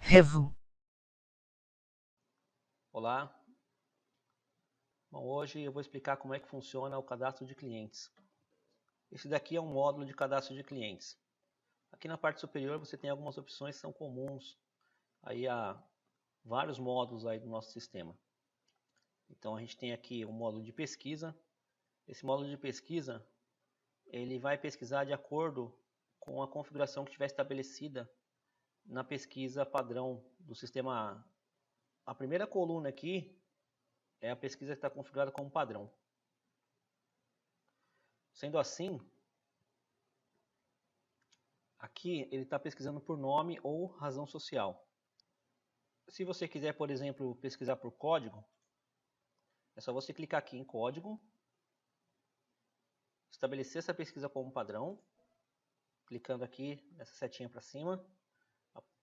Revo. Olá, bom, hoje eu vou explicar como é que funciona o cadastro de clientes. Esse daqui é um módulo de cadastro de clientes. Aqui na parte superior você tem algumas opções que são comuns aí a vários módulos aí do nosso sistema. Então a gente tem aqui o módulo de pesquisa. Esse módulo de pesquisa ele vai pesquisar de acordo com a configuração que estiver estabelecida na pesquisa padrão do sistema A. A primeira coluna aqui é a pesquisa que está configurada como padrão. Sendo assim, aqui ele está pesquisando por nome ou razão social. Se você quiser, por exemplo, pesquisar por código, é só você clicar aqui em código, estabelecer essa pesquisa como padrão, clicando aqui nessa setinha para cima,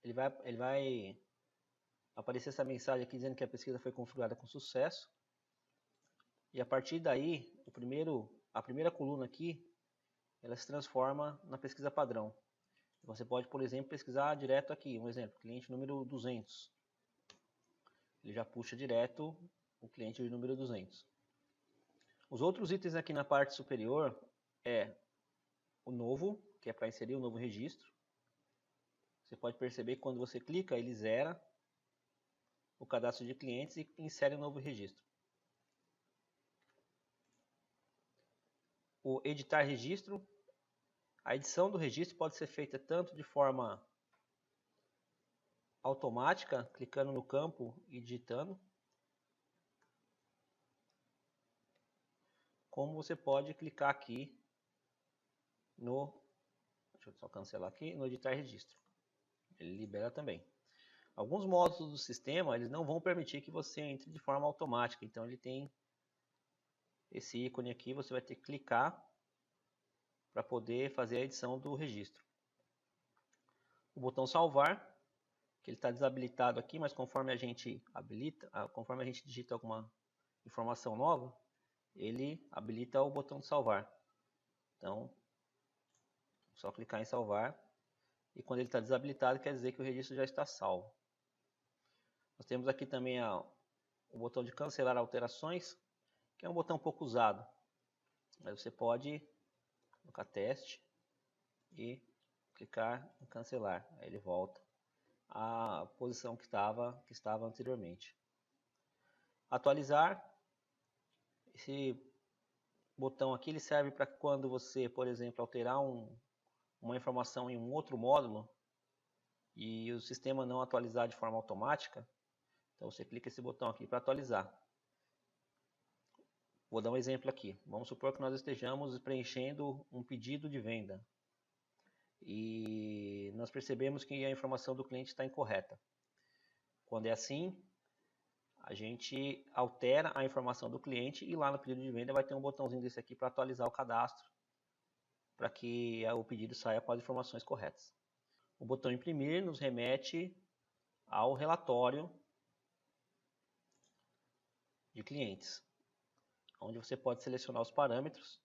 ele vai aparecer essa mensagem aqui dizendo que a pesquisa foi configurada com sucesso. E a partir daí, a primeira coluna aqui, ela se transforma na pesquisa padrão. Você pode, por exemplo, pesquisar direto aqui, um exemplo, cliente número 200. Ele já puxa direto o cliente de número 200. Os outros itens aqui na parte superior é o novo, que é para inserir o novo registro. Você pode perceber que quando você clica, ele zera o cadastro de clientes e insere um novo registro. O editar registro. A edição do registro pode ser feita tanto de forma automática, clicando no campo e digitando, como você pode clicar aqui no, deixa eu só cancelar aqui, no editar registro. Ele libera também. Alguns módulos do sistema eles não vão permitir que você entre de forma automática, então ele tem esse ícone aqui, você vai ter que clicar para poder fazer a edição do registro. O botão salvar, que ele está desabilitado aqui, mas conforme a gente habilita, conforme a gente digita alguma informação nova, ele habilita o botão de salvar. Então, só clicar em salvar e quando ele está desabilitado quer dizer que o registro já está salvo. Nós temos aqui também o botão de cancelar alterações, que é um botão pouco usado, mas você pode colocar teste e clicar em cancelar, aí ele volta à posição que estava anteriormente. Atualizar, esse botão aqui ele serve para quando você, por exemplo, alterar uma informação em um outro módulo e o sistema não atualizar de forma automática, então você clica esse botão aqui para atualizar. Vou dar um exemplo aqui. Vamos supor que nós estejamos preenchendo um pedido de venda e nós percebemos que a informação do cliente está incorreta. Quando é assim, a gente altera a informação do cliente e lá no pedido de venda vai ter um botãozinho desse aqui para atualizar o cadastro, para que o pedido saia com as informações corretas. O botão imprimir nos remete ao relatório de clientes, onde você pode selecionar os parâmetros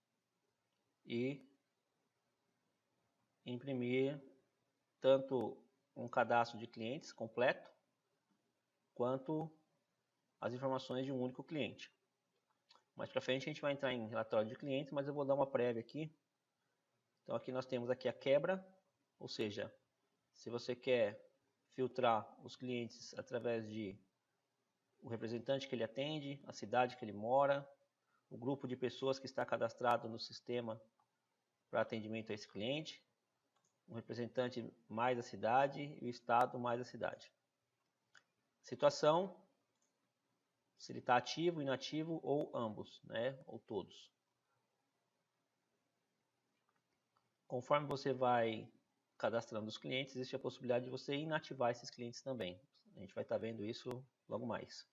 e imprimir tanto um cadastro de clientes completo, quanto as informações de um único cliente. Mais para frente a gente vai entrar em relatório de clientes, mas eu vou dar uma prévia aqui. Então aqui nós temos aqui a quebra, ou seja, se você quer filtrar os clientes através de o representante que ele atende, a cidade que ele mora, o grupo de pessoas que está cadastrado no sistema para atendimento a esse cliente, o representante mais a cidade e o estado mais a cidade. Situação, se ele está ativo, inativo ou ambos, né? Ou todos. Conforme você vai cadastrando os clientes, existe a possibilidade de você inativar esses clientes também. A gente vai estar vendo isso logo mais.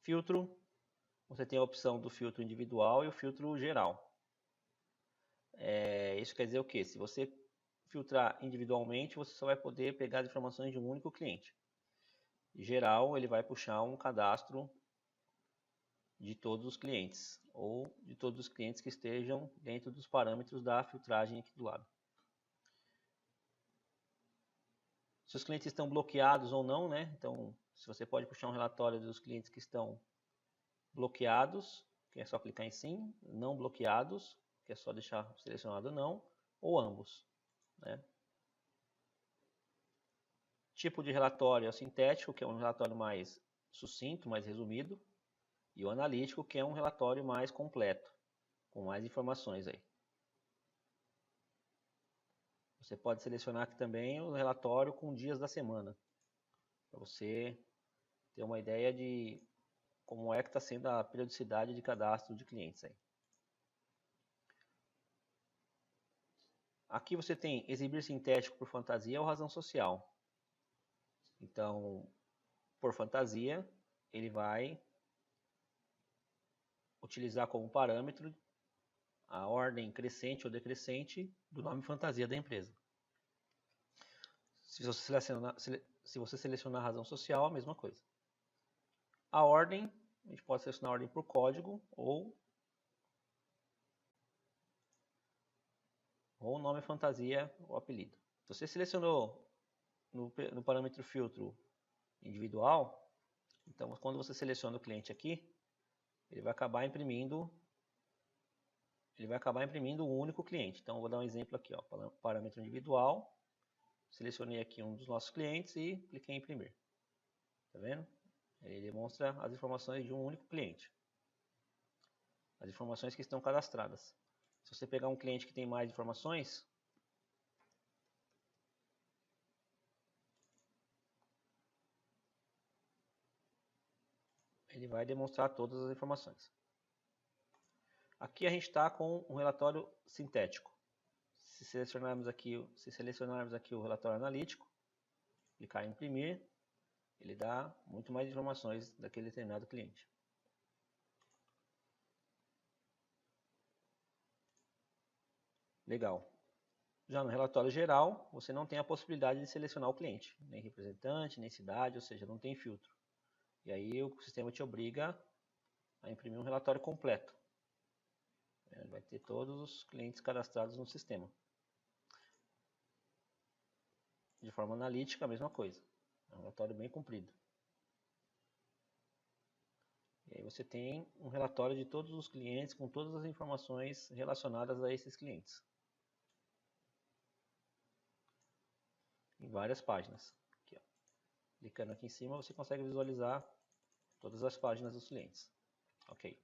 Filtro, você tem a opção do filtro individual e o filtro geral. Isso quer dizer o quê? Se você filtrar individualmente, você só vai poder pegar as informações de um único cliente. Em geral, ele vai puxar um cadastro de todos os clientes, ou de todos os clientes que estejam dentro dos parâmetros da filtragem aqui do lado. se os clientes estão bloqueados ou não, né? Então, se você pode puxar um relatório dos clientes que estão bloqueados, que é só clicar em sim, não bloqueados, que é só deixar selecionado não, ou ambos, né? Tipo de relatório é o sintético, que é um relatório mais sucinto, mais resumido, e o analítico, que é um relatório mais completo, com mais informações aí. Você pode selecionar aqui também o relatório com dias da semana, para você ter uma ideia de como é que está sendo a periodicidade de cadastro de clientes aí. Aqui você tem exibir sintético por fantasia ou razão social. Então, por fantasia, ele vai utilizar como parâmetro a ordem crescente ou decrescente do nome fantasia da empresa. Se você selecionar a razão social, a mesma coisa. A ordem, a gente pode selecionar a ordem por código ou nome fantasia ou apelido. Se você selecionou no parâmetro filtro individual, então quando você seleciona o cliente aqui, ele vai acabar imprimindo um único cliente. Então, eu vou dar um exemplo aqui, ó, parâmetro individual. Selecionei aqui um dos nossos clientes e cliquei em imprimir. Tá vendo? Ele demonstra as informações de um único cliente. As informações que estão cadastradas. Se você pegar um cliente que tem mais informações, ele vai demonstrar todas as informações. Aqui a gente está com um relatório sintético. Se selecionarmos aqui o relatório analítico, clicar em imprimir, ele dá muito mais informações daquele determinado cliente. Legal. Já no relatório geral, você não tem a possibilidade de selecionar o cliente, nem representante, nem cidade, ou seja, não tem filtro. E aí o sistema te obriga a imprimir um relatório completo. Ele vai ter todos os clientes cadastrados no sistema. De forma analítica, a mesma coisa. É um relatório bem comprido. E aí você tem um relatório de todos os clientes com todas as informações relacionadas a esses clientes. Em várias páginas. Aqui, ó. Clicando aqui em cima, você consegue visualizar todas as páginas dos clientes. Ok.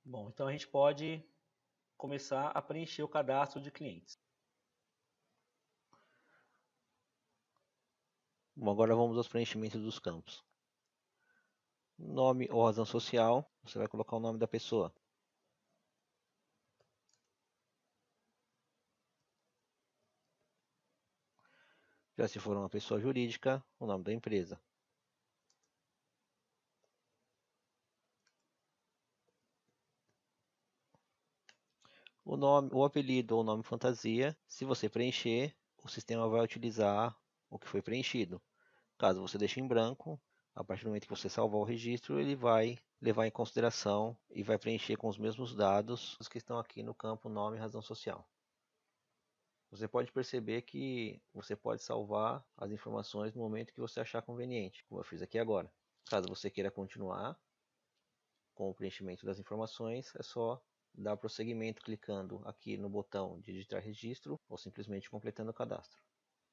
Bom, então a gente pode começar a preencher o cadastro de clientes. Bom, agora vamos aos preenchimentos dos campos. Nome ou razão social, você vai colocar o nome da pessoa. Já se for uma pessoa jurídica, o nome da empresa. O nome, o apelido ou nome fantasia, se você preencher, o sistema vai utilizar o que foi preenchido. Caso você deixe em branco, a partir do momento que você salvar o registro, ele vai levar em consideração e vai preencher com os mesmos dados que estão aqui no campo nome e razão social. Você pode perceber que você pode salvar as informações no momento que você achar conveniente, como eu fiz aqui agora. Caso você queira continuar com o preenchimento das informações, é só dar prosseguimento clicando aqui no botão de digitar registro ou simplesmente completando o cadastro.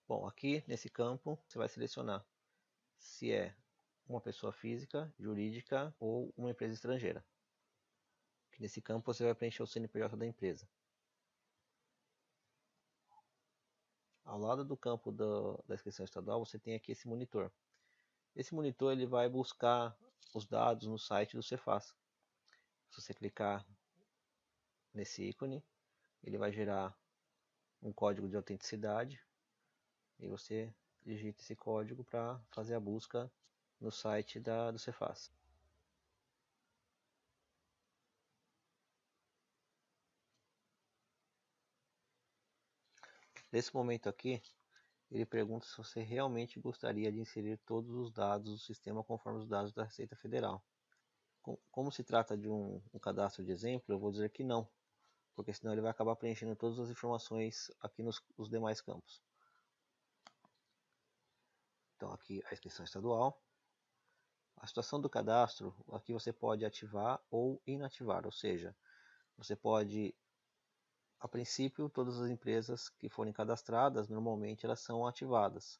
Bom, aqui nesse campo você vai selecionar se é uma pessoa física, jurídica ou uma empresa estrangeira. Aqui nesse campo você vai preencher o CNPJ da empresa. Ao lado do campo da inscrição estadual você tem aqui esse monitor. Esse monitor ele vai buscar os dados no site do Cefaz. Se você clicar nesse ícone, ele vai gerar um código de autenticidade e você digita esse código para fazer a busca no site do Cefaz. Nesse momento aqui, ele pergunta se você realmente gostaria de inserir todos os dados do sistema conforme os dados da Receita Federal. Como se trata de um cadastro de exemplo, eu vou dizer que não. porque senão ele vai acabar preenchendo todas as informações aqui nos demais campos. Então aqui a inscrição estadual. A situação do cadastro, aqui você pode ativar ou inativar, ou seja, você pode, a princípio, todas as empresas que forem cadastradas, normalmente elas são ativadas.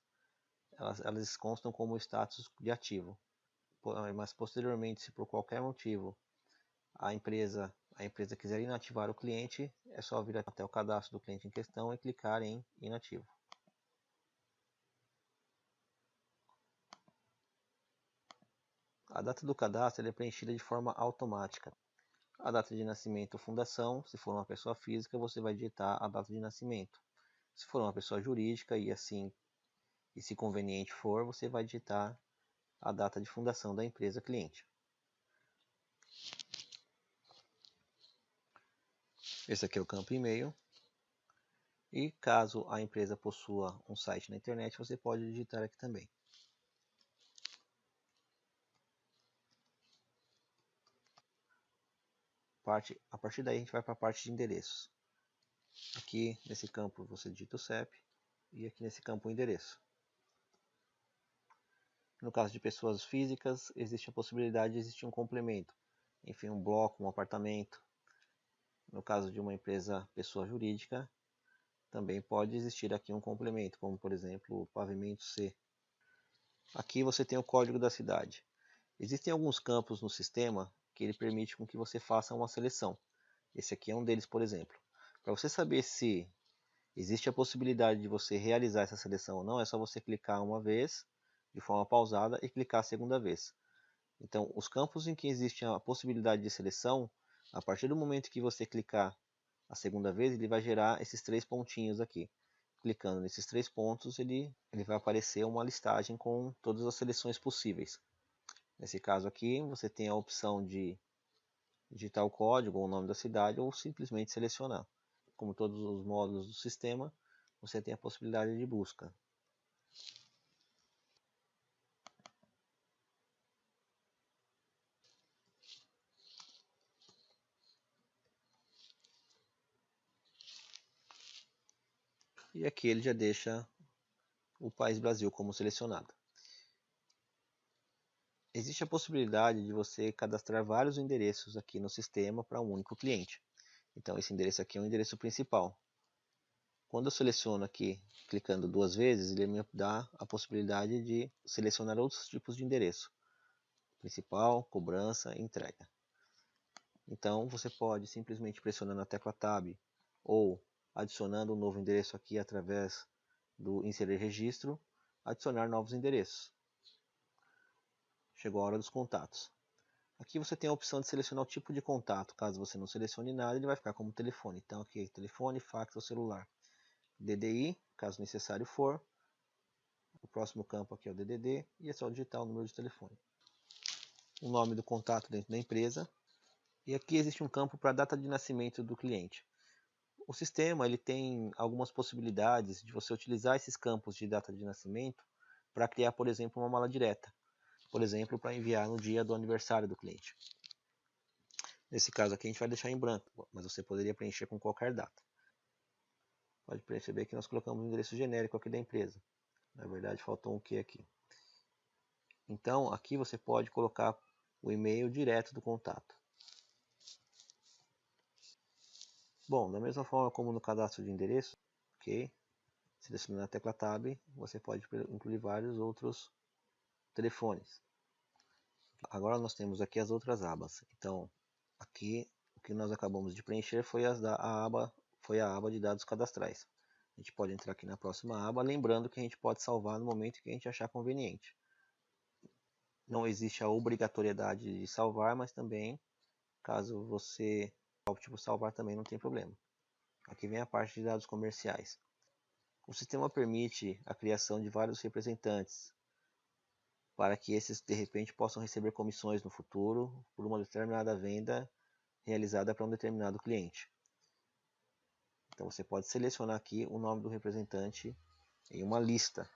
Elas constam como status de ativo. Mas posteriormente, se por qualquer motivo a empresa quiser inativar o cliente, é só vir até o cadastro do cliente em questão e clicar em inativo. A data do cadastro é preenchida de forma automática. A data de nascimento ou fundação, se for uma pessoa física, você vai digitar a data de nascimento. Se for uma pessoa jurídica e se conveniente for, você vai digitar a data de fundação da empresa cliente. Esse aqui é o campo e-mail. E caso a empresa possua um site na internet, você pode digitar aqui também. A partir daí a gente vai para a parte de endereços. Aqui nesse campo você digita o CEP e aqui nesse campo o endereço. No caso de pessoas físicas, existe a possibilidade de existir um complemento, enfim, um bloco, um apartamento. No caso de uma empresa, pessoa jurídica, também pode existir aqui um complemento, como por exemplo o pavimento C. Aqui você tem o código da cidade. Existem alguns campos no sistema que ele permite com que você faça uma seleção. Esse aqui é um deles, por exemplo. Para você saber se existe a possibilidade de você realizar essa seleção ou não, é só você clicar uma vez, de forma pausada, e clicar a segunda vez. Então, os campos em que existe a possibilidade de seleção, a partir do momento que você clicar a segunda vez, ele vai gerar esses 3 pontinhos aqui. Clicando nesses 3 pontos, ele vai aparecer uma listagem com todas as seleções possíveis. Nesse caso aqui, você tem a opção de digitar o código ou o nome da cidade ou simplesmente selecionar. Como todos os módulos do sistema, você tem a possibilidade de busca. E aqui ele já deixa o país Brasil como selecionado. Existe a possibilidade de você cadastrar vários endereços aqui no sistema para um único cliente. Então esse endereço aqui é o endereço principal. Quando eu seleciono aqui, clicando 2 vezes, ele me dá a possibilidade de selecionar outros tipos de endereço. Principal, cobrança, entrega. Então você pode simplesmente pressionando a tecla Tab ou adicionando um novo endereço aqui através do inserir registro, adicionar novos endereços. Chegou a hora dos contatos. Aqui você tem a opção de selecionar o tipo de contato. Caso você não selecione nada, ele vai ficar como telefone. Então aqui, telefone, fax ou celular. DDI, caso necessário for. O próximo campo aqui é o DDD e é só digitar o número de telefone. O nome do contato dentro da empresa. E aqui existe um campo para a data de nascimento do cliente. O sistema ele tem algumas possibilidades de você utilizar esses campos de data de nascimento para criar, por exemplo, uma mala direta. Por exemplo, para enviar no dia do aniversário do cliente. Nesse caso aqui a gente vai deixar em branco, mas você poderia preencher com qualquer data. Pode perceber que nós colocamos um endereço genérico aqui da empresa. Na verdade faltou um Q aqui. Então aqui você pode colocar o e-mail direto do contato. Bom, da mesma forma como no cadastro de endereço, ok? Selecionando a tecla Tab, você pode incluir vários outros telefones. Agora nós temos aqui as outras abas. Então, aqui o que nós acabamos de preencher foi a aba de dados cadastrais. A gente pode entrar aqui na próxima aba, lembrando que a gente pode salvar no momento que a gente achar conveniente. Não existe a obrigatoriedade de salvar, mas também, caso você opte por salvar, também não tem problema. Aqui vem a parte de dados comerciais. O sistema permite a criação de vários representantes, para que esses de repente possam receber comissões no futuro por uma determinada venda realizada para um determinado cliente. Então você pode selecionar aqui o nome do representante em uma lista,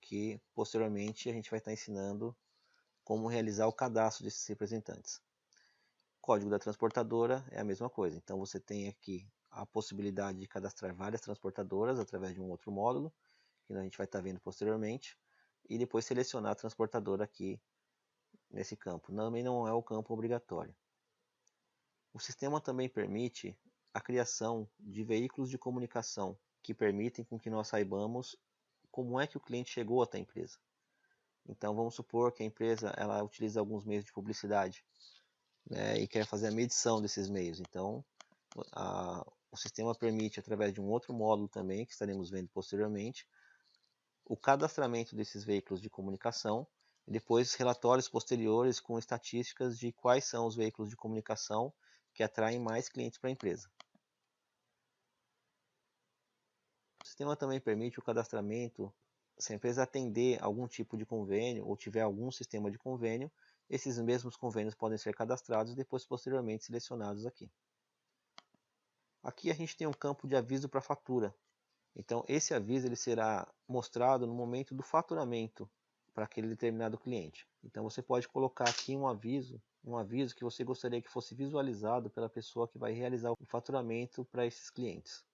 que posteriormente a gente vai estar ensinando como realizar o cadastro desses representantes. código da transportadora é a mesma coisa. Então você tem aqui a possibilidade de cadastrar várias transportadoras através de um outro módulo, que a gente vai estar vendo posteriormente, e depois selecionar a transportadora aqui nesse campo. Também não é o campo obrigatório. O sistema também permite a criação de veículos de comunicação que permitem com que nós saibamos como é que o cliente chegou até a empresa. Então vamos supor que a empresa ela utiliza alguns meios de publicidade, né, e quer fazer a medição desses meios. Então o sistema permite, através de um outro módulo também, que estaremos vendo posteriormente, o cadastramento desses veículos de comunicação e depois relatórios posteriores com estatísticas de quais são os veículos de comunicação que atraem mais clientes para a empresa. O sistema também permite o cadastramento, se a empresa atender algum tipo de convênio ou tiver algum sistema de convênio, esses mesmos convênios podem ser cadastrados e depois posteriormente selecionados aqui. Aqui a gente tem um campo de aviso para fatura. Então esse aviso ele será mostrado no momento do faturamento para aquele determinado cliente. Então você pode colocar aqui um aviso que você gostaria que fosse visualizado pela pessoa que vai realizar o faturamento para esses clientes.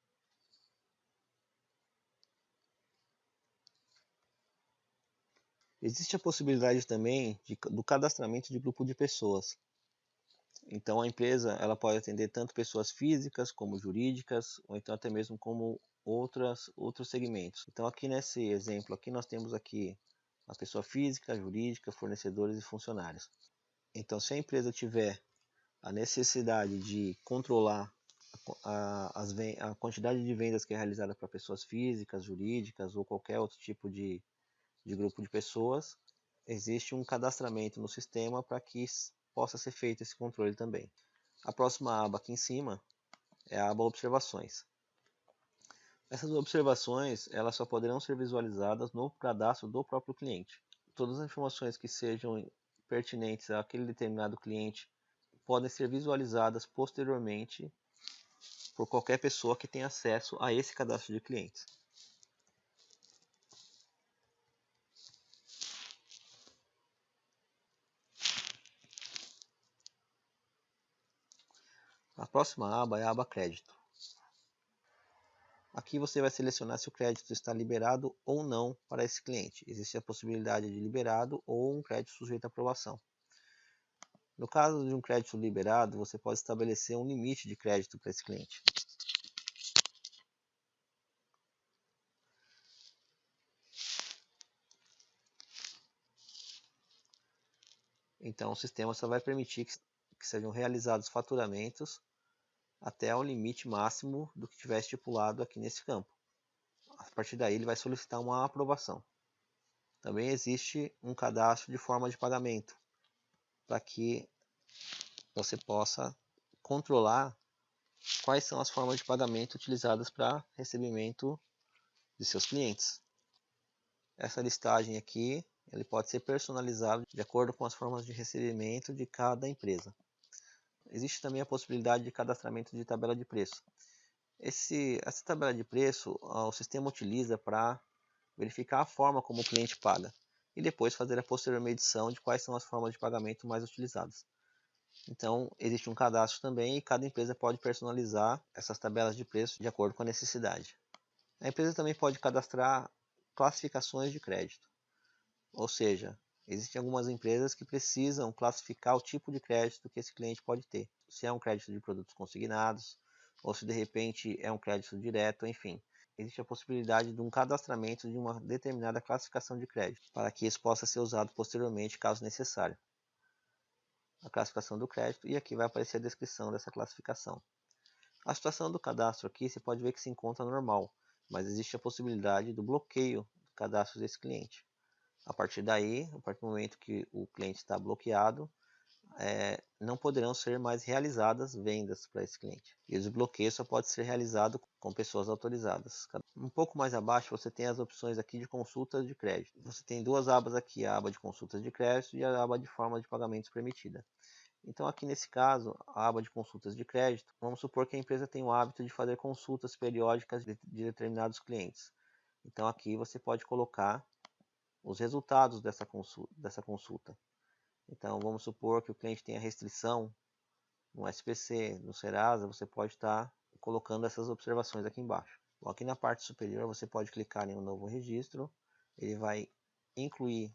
Existe a possibilidade também do cadastramento de grupo de pessoas. Então a empresa ela pode atender tanto pessoas físicas como jurídicas, ou então até mesmo como outros segmentos. Então aqui nesse exemplo aqui nós temos aqui a pessoa física, jurídica, fornecedores e funcionários. Então se a empresa tiver a necessidade de controlar a quantidade de vendas que é realizada para pessoas físicas, jurídicas ou qualquer outro tipo de grupo de pessoas, existe um cadastramento no sistema para que possa ser feito esse controle também. A próxima aba aqui em cima é a aba observações. Essas observações elas só poderão ser visualizadas no cadastro do próprio cliente. Todas as informações que sejam pertinentes àquele determinado cliente podem ser visualizadas posteriormente por qualquer pessoa que tenha acesso a esse cadastro de clientes. A próxima aba é a aba crédito. Aqui você vai selecionar se o crédito está liberado ou não para esse cliente. Existe a possibilidade de liberado ou um crédito sujeito à aprovação. No caso de um crédito liberado, você pode estabelecer um limite de crédito para esse cliente. Então o sistema só vai permitir que sejam realizados faturamentos até o limite máximo do que tiver estipulado aqui nesse campo. A partir daí ele vai solicitar uma aprovação. Também existe um cadastro de forma de pagamento, para que você possa controlar quais são as formas de pagamento utilizadas para recebimento de seus clientes. Essa listagem aqui ele pode ser personalizado de acordo com as formas de recebimento de cada empresa. Existe também a possibilidade de cadastramento de tabela de preço. Essa tabela de preço o sistema utiliza para verificar a forma como o cliente paga e depois fazer a posterior medição de quais são as formas de pagamento mais utilizadas. Então, existe um cadastro também e cada empresa pode personalizar essas tabelas de preço de acordo com a necessidade. A empresa também pode cadastrar classificações de crédito, ou seja, existem algumas empresas que precisam classificar o tipo de crédito que esse cliente pode ter. Se é um crédito de produtos consignados, ou se de repente é um crédito direto, enfim. Existe a possibilidade de um cadastramento de uma determinada classificação de crédito, para que isso possa ser usado posteriormente, caso necessário. A classificação do crédito, e aqui vai aparecer a descrição dessa classificação. A situação do cadastro aqui, você pode ver que se encontra normal, mas existe a possibilidade do bloqueio do cadastro desse cliente. A partir daí, a partir do momento que o cliente está bloqueado, não poderão ser mais realizadas vendas para esse cliente. E o desbloqueio só pode ser realizado com pessoas autorizadas. Um pouco mais abaixo você tem as opções aqui de consultas de crédito. Você tem duas abas aqui, a aba de consultas de crédito e a aba de forma de pagamentos permitida. Então aqui nesse caso, a aba de consultas de crédito, vamos supor que a empresa tem o hábito de fazer consultas periódicas de determinados clientes. Então aqui você pode colocar os resultados dessa consulta. Então vamos supor que o cliente tenha restrição no SPC, no Serasa, você pode estar colocando essas observações aqui embaixo. Bom, aqui na parte superior você pode clicar em um novo registro, ele vai incluir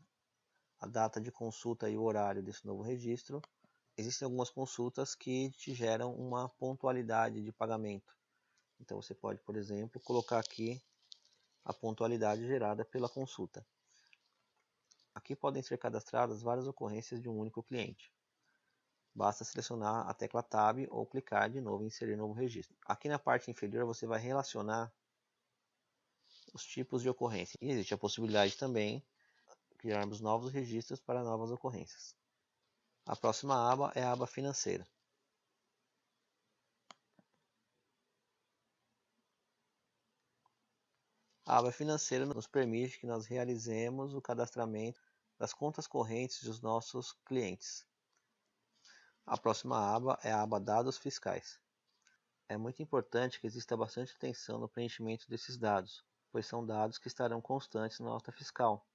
a data de consulta e o horário desse novo registro. Existem algumas consultas que te geram uma pontualidade de pagamento. Então você pode, por exemplo, colocar aqui a pontualidade gerada pela consulta. Aqui podem ser cadastradas várias ocorrências de um único cliente. Basta selecionar a tecla Tab ou clicar de novo em inserir novo registro. Aqui na parte inferior você vai relacionar os tipos de ocorrência. E existe a possibilidade também de criarmos novos registros para novas ocorrências. A próxima aba é a aba financeira. A aba financeira nos permite que nós realizemos o cadastramento das contas correntes dos nossos clientes. A próxima aba é a aba Dados Fiscais. É muito importante que exista bastante atenção no preenchimento desses dados, pois são dados que estarão constantes na nota fiscal.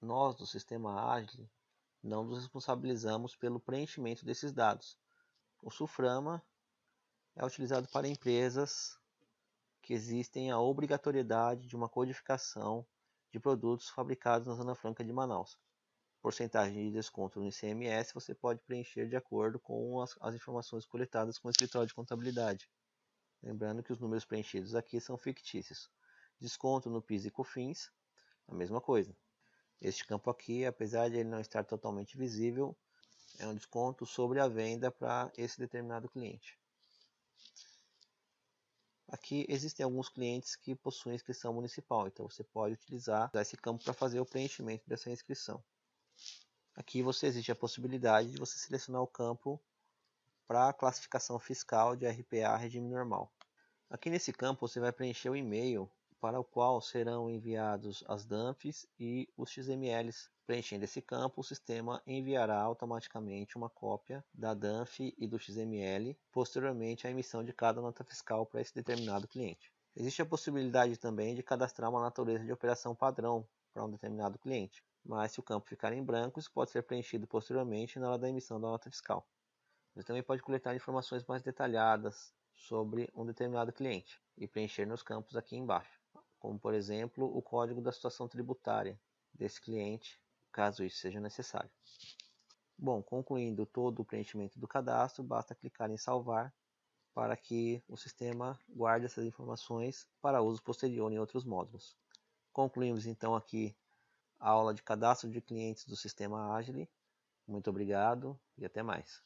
Nós, do Sistema Agile, não nos responsabilizamos pelo preenchimento desses dados. O SUFRAMA é utilizado para empresas que existem a obrigatoriedade de uma codificação de produtos fabricados na Zona Franca de Manaus. Porcentagem de desconto no ICMS você pode preencher de acordo com as informações coletadas com o escritório de contabilidade. Lembrando que os números preenchidos aqui são fictícios. Desconto no PIS e COFINS, a mesma coisa. Este campo aqui, apesar de ele não estar totalmente visível, é um desconto sobre a venda para esse determinado cliente. Aqui existem alguns clientes que possuem inscrição municipal, então você pode utilizar esse campo para fazer o preenchimento dessa inscrição. Aqui existe a possibilidade de você selecionar o campo para a classificação fiscal de RPA regime normal. Aqui nesse campo você vai preencher o e-mail para o qual serão enviados as DANFs e os XMLs. Preenchendo esse campo, o sistema enviará automaticamente uma cópia da DANF e do XML, posteriormente à emissão de cada nota fiscal para esse determinado cliente. Existe a possibilidade também de cadastrar uma natureza de operação padrão para um determinado cliente, mas se o campo ficar em branco, isso pode ser preenchido posteriormente na hora da emissão da nota fiscal. Você também pode coletar informações mais detalhadas sobre um determinado cliente e preencher nos campos aqui embaixo, como por exemplo o código da situação tributária desse cliente, caso isso seja necessário. Bom, concluindo todo o preenchimento do cadastro, basta clicar em salvar para que o sistema guarde essas informações para uso posterior em outros módulos. Concluímos então aqui a aula de cadastro de clientes do Sistema Agile. Muito obrigado e até mais.